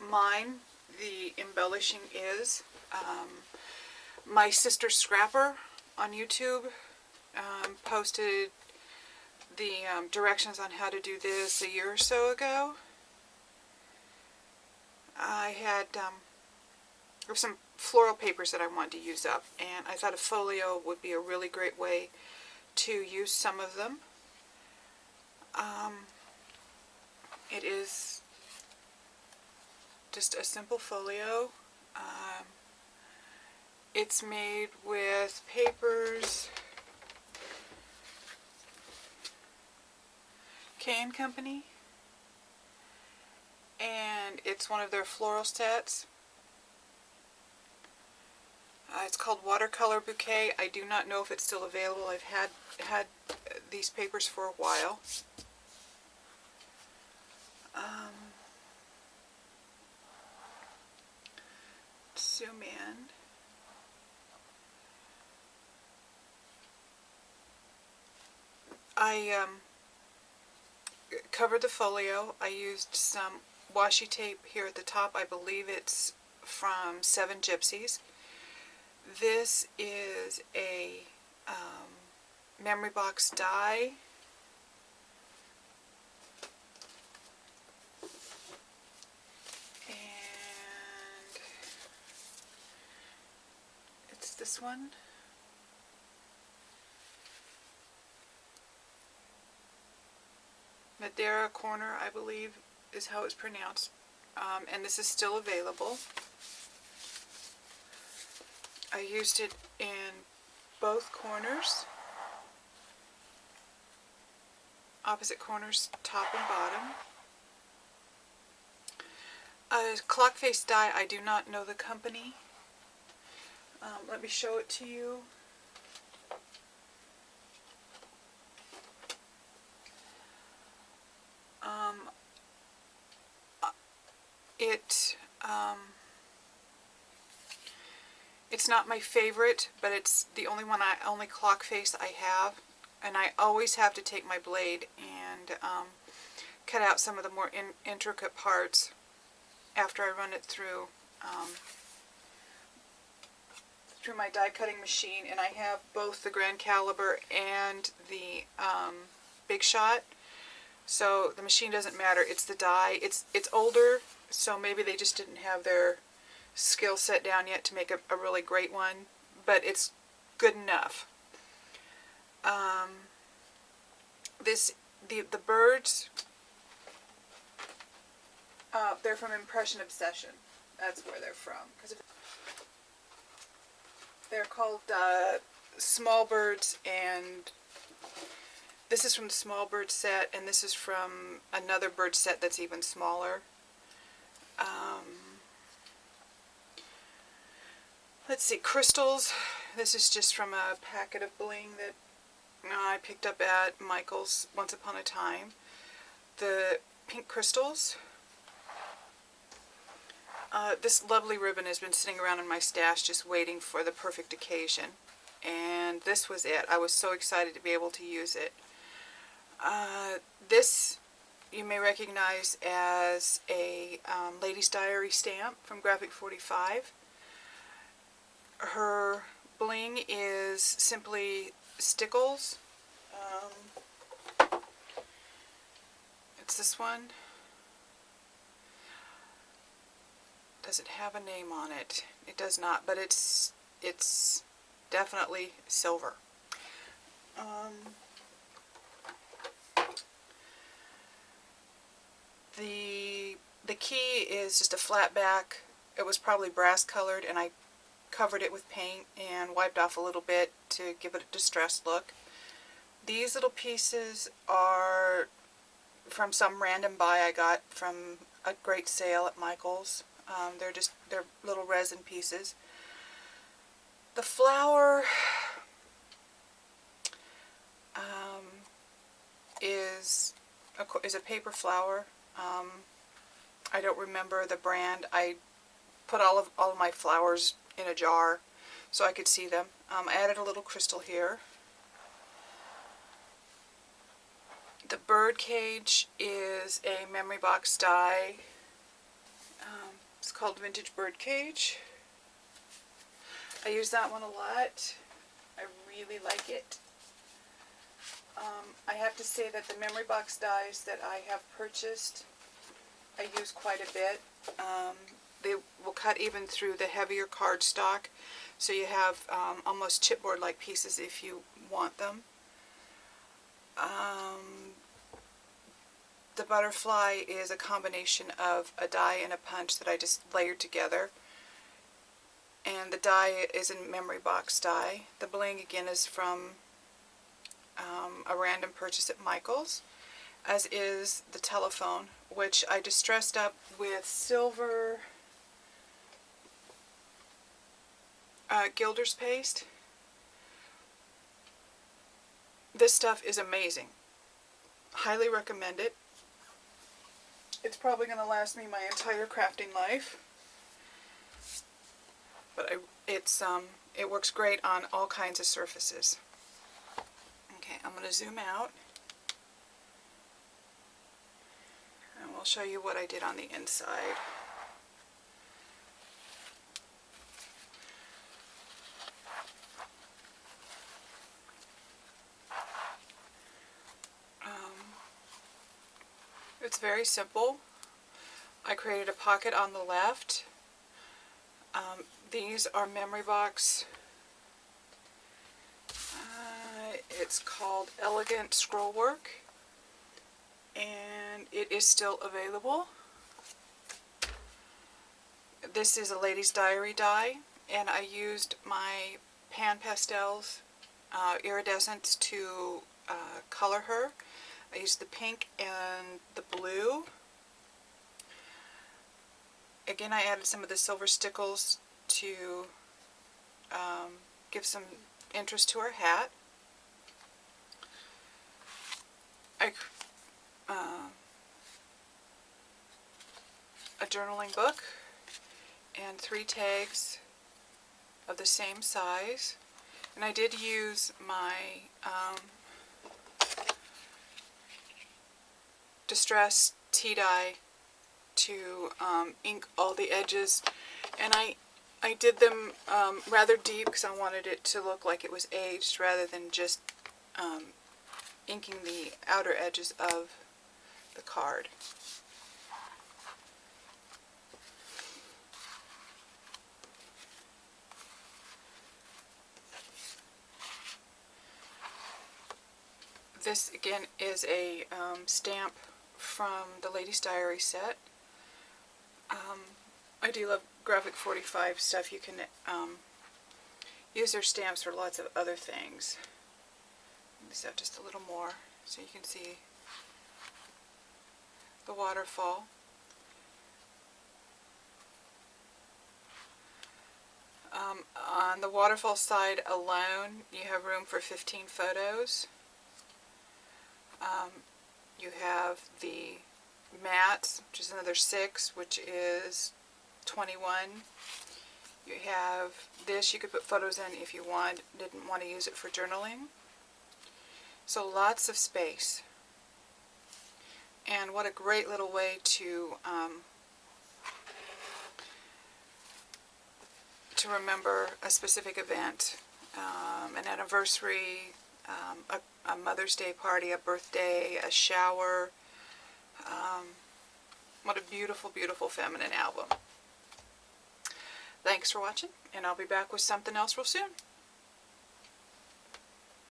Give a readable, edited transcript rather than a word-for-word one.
mine, the embellishing is. My sister Scrapper on YouTube posted the directions on how to do this a year or so ago. I had there were some floral papers that I wanted to use up, and I thought a folio would be a really great way to use some of them. It is just a simple folio. It's made with papers, K&Company, and it's one of their floral sets. It's called Watercolor Bouquet. I do not know if it's still available. I've had these papers for a while. Zoom in. I covered the folio. I used some washi tape here at the top. I believe it's from Seven Gypsies. This is a memory box die. And it's this one. Madeira Corner, I believe, is how it's pronounced. And this is still available. I used it in both corners, opposite corners, top and bottom. Clock face die, I do not know the company. Let me show it to you. It's not my favorite, but it's the only clock face I have, and I always have to take my blade and cut out some of the more intricate parts after I run it through my die cutting machine. And I have both the Grand Caliber and the Big Shot, so the machine doesn't matter. It's the die. It's older, so maybe they just didn't have their skill set down yet to make a really great one, but it's good enough. The birds, they're from Impression Obsession. That's where they're from. They're called Small Birds, and this is from the Small Bird set, and this is from another bird set that's even smaller. Let's see, crystals. This is just from a packet of bling that I picked up at Michael's once upon a time. The pink crystals. This lovely ribbon has been sitting around in my stash just waiting for the perfect occasion. And this was it. I was so excited to be able to use it. This you may recognize as a Lady's Diary stamp from Graphic 45. Her bling is simply stickles. It's this one. Does it have a name on it? It does not, but it's definitely silver. The key is just a flat back. It was probably brass colored, and I covered it with paint and wiped off a little bit to give it a distressed look. These little pieces are from some random buy I got from a great sale at Michael's. They're little resin pieces. The flower is a paper flower. I don't remember the brand. I put all of my flowers in a jar so I could see them. I added a little crystal here. The bird cage is a memory box die. called Vintage Birdcage. I use that one a lot. I really like it. I have to say that the memory box dies that I have purchased, I use quite a bit. They will cut even through the heavier cardstock, so you have almost chipboard-like pieces if you want them. The butterfly is a combination of a die and a punch that I just layered together. And the die is a memory box die. The bling again is from a random purchase at Michael's, as is the telephone, which I distressed up with silver Gilder's paste. This stuff is amazing. Highly recommend it. It's probably going to last me my entire crafting life. But it works great on all kinds of surfaces. Okay, I'm going to zoom out. And we'll show you what I did on the inside. It's very simple. I created a pocket on the left. These are memory box. It's called Elegant Scrollwork, and it is still available. This is a lady's diary die, and I used my pan pastels, iridescents, to color her. I used the pink and the blue. Again, I added some of the silver stickles to give some interest to her hat. A journaling book and 3 tags of the same size. And I did use my distress tea dye to ink all the edges, and I did them rather deep because I wanted it to look like it was aged rather than just inking the outer edges of the card. This again is a stamp from the Lady's Diary set. I do love Graphic 45 stuff. You can use their stamps for lots of other things. This out just a little more so you can see the waterfall. On the waterfall side alone, you have room for 15 photos. You have the mats, which is another 6, which is 21. You have this, you could put photos in if you didn't want to use it for journaling. So lots of space. And what a great little way to remember a specific event, an anniversary, a Mother's Day party, a birthday, a shower. What a beautiful, beautiful feminine album. Thanks for watching, and I'll be back with something else real soon.